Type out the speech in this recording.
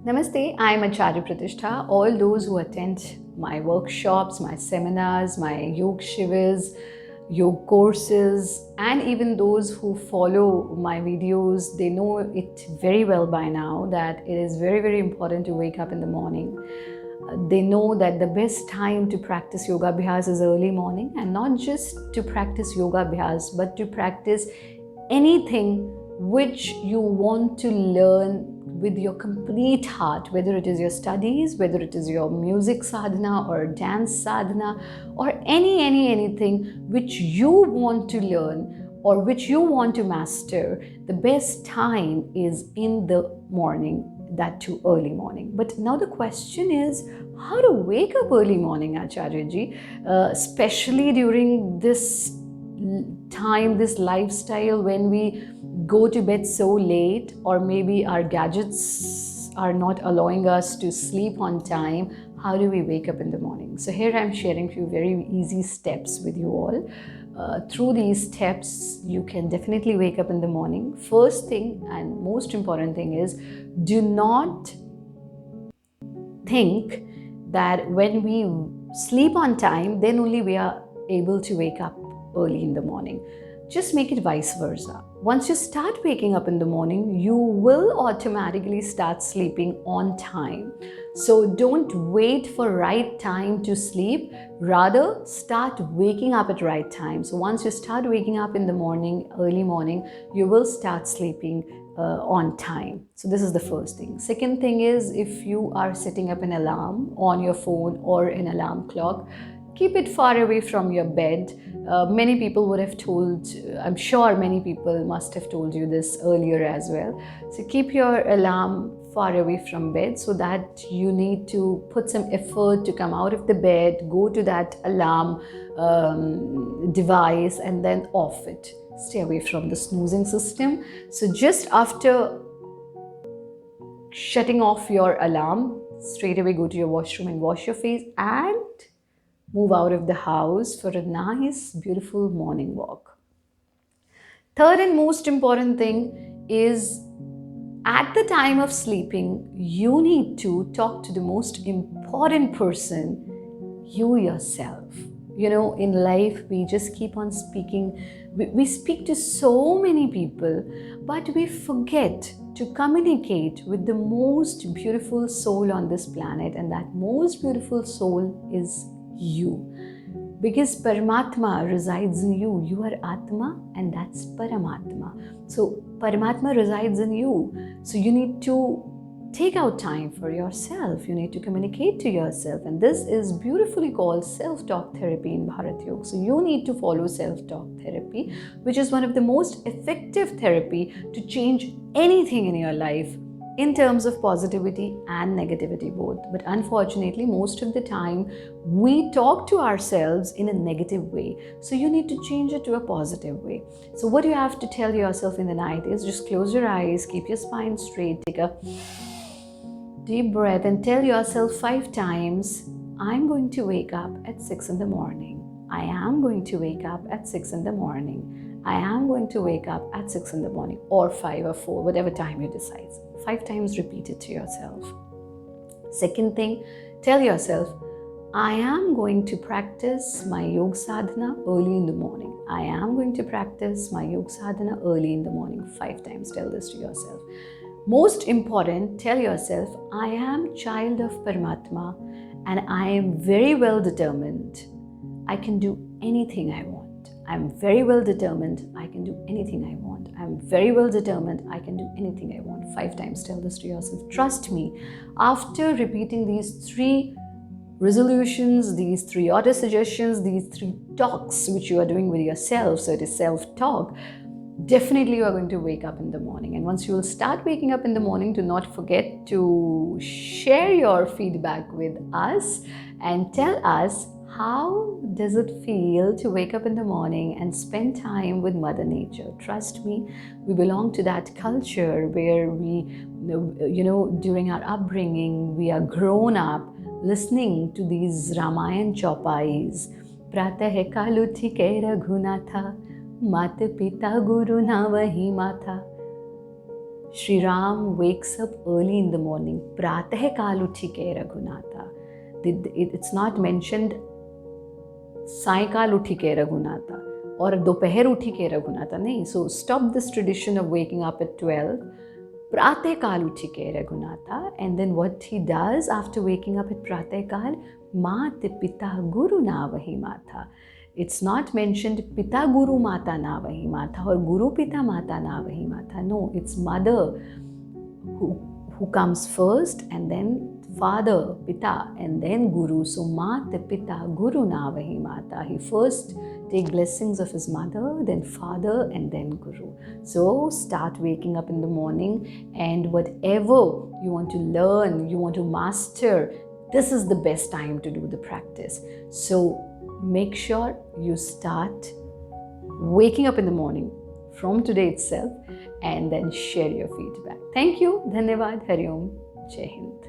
Namaste, I am Acharya Pratishtha. All those who attend my workshops, my seminars, my yoga shivas, yoga courses, and even those who follow my videos, they know it very well by now that it is very, very important to wake up in the morning. They know that the best time to practice yoga abhyas is early morning, and not just to practice yoga abhyas, but to practice anything which you want to learn with your complete heart, whether it is your studies, whether it is your music sadhana or dance sadhana, or anything which you want to learn or which you want to master. The best time is in the morning, that too early morning. But now the question is how to wake up early morning, Acharya ji, especially during this time, this lifestyle when we go to bed so late, or maybe our gadgets are not allowing us to sleep on time. How do we wake up in the morning? So here I'm sharing few very easy steps with you all. Through these steps, you can definitely wake up in the morning. First thing and most important thing is, do not think that when we sleep on time, then only we are able to wake up early in the morning. Just make it vice versa. Once you start waking up in the morning, you will automatically start sleeping on time. So don't wait for right time to sleep. Rather, start waking up at right time. So once you start waking up in the morning, early morning, you will start sleeping on time. So this is the first thing. Second thing is, if you are setting up an alarm on your phone or an alarm clock, keep it far away from your bed. Many people would have told, I'm sure many people must have told you this earlier as well. So keep your alarm far away from bed, so that you need to put some effort to come out of the bed, go to that alarm device and then off it. Stay away from the snoozing system. So just after shutting off your alarm, straight away go to your washroom and wash your face and move out of the house for a nice, beautiful morning walk. Third and most important thing is, at the time of sleeping, you need to talk to the most important person, you yourself. You know, in life, we just keep on speaking. We speak to so many people, but we forget to communicate with the most beautiful soul on this planet, and that most beautiful soul is you. Because Paramatma resides in you. You are Atma and that's Paramatma. So Paramatma resides in you. So you need to take out time for yourself. You need to communicate to yourself. And this is beautifully called self-talk therapy in Bharat Yoga. So you need to follow self-talk therapy, which is one of the most effective therapy to change anything in your life, in terms of positivity and negativity both. But unfortunately, most of the time, we talk to ourselves in a negative way. So you need to change it to a positive way. So what you have to tell yourself in the night is, just close your eyes, keep your spine straight, take a deep breath and tell yourself 5 times, I'm going to wake up at 6 in the morning. I am going to wake up at 6 in the morning. I am going to wake up at 6 in the morning, or 5 or 4, whatever time you decide. 5 times repeat it to yourself. Second thing, tell yourself, I am going to practice my yoga sadhana early in the morning. I am going to practice my yoga sadhana early in the morning. 5 times tell this to yourself. Most important, tell yourself, I am child of Paramatma and I am very well determined. I can do anything I want. I'm very well determined. I can do anything I want. I'm very well determined. I can do anything I want. 5 times tell this to yourself. Trust me, after repeating these 3 resolutions, these 3 auto suggestions, these 3 talks which you are doing with yourself, so it is self-talk, definitely you are going to wake up in the morning. And once you will start waking up in the morning, do not forget to share your feedback with us and tell us, how does it feel to wake up in the morning and spend time with Mother Nature? Trust me, we belong to that culture where we, during our upbringing, we are grown up listening to these Ramayan chopais. Pratah kal uthike Raghunatha, Mat Pita Guru na vahi Matha. Shri Ram wakes up early in the morning. Pratah kal uthike Raghunatha. It's not mentioned सायकाल उठी के रघुनाथा और दोपहर उठी के रघुनाथा नहीं. So stop this tradition of waking up at 12. Prateh kal uthi ke Raghunatha. And then what he does after waking up at Prateh kal, Mat Pita Guru Navahi Matha. It's not mentioned Pita Guru Mata Navahi Matha or Guru Pita Mata Navahi Matha. No, it's mother who comes first, and then father, Pita, and then Guru. So Mata Pita Guru Navahi Mata. He first take blessings of his mother, then father, and then Guru. So start waking up in the morning, and whatever you want to learn, you want to master, this is the best time to do the practice. So make sure you start waking up in the morning from today itself, and then share your feedback. Thank you. Dhanyavad. Hari Om. Jai Hind.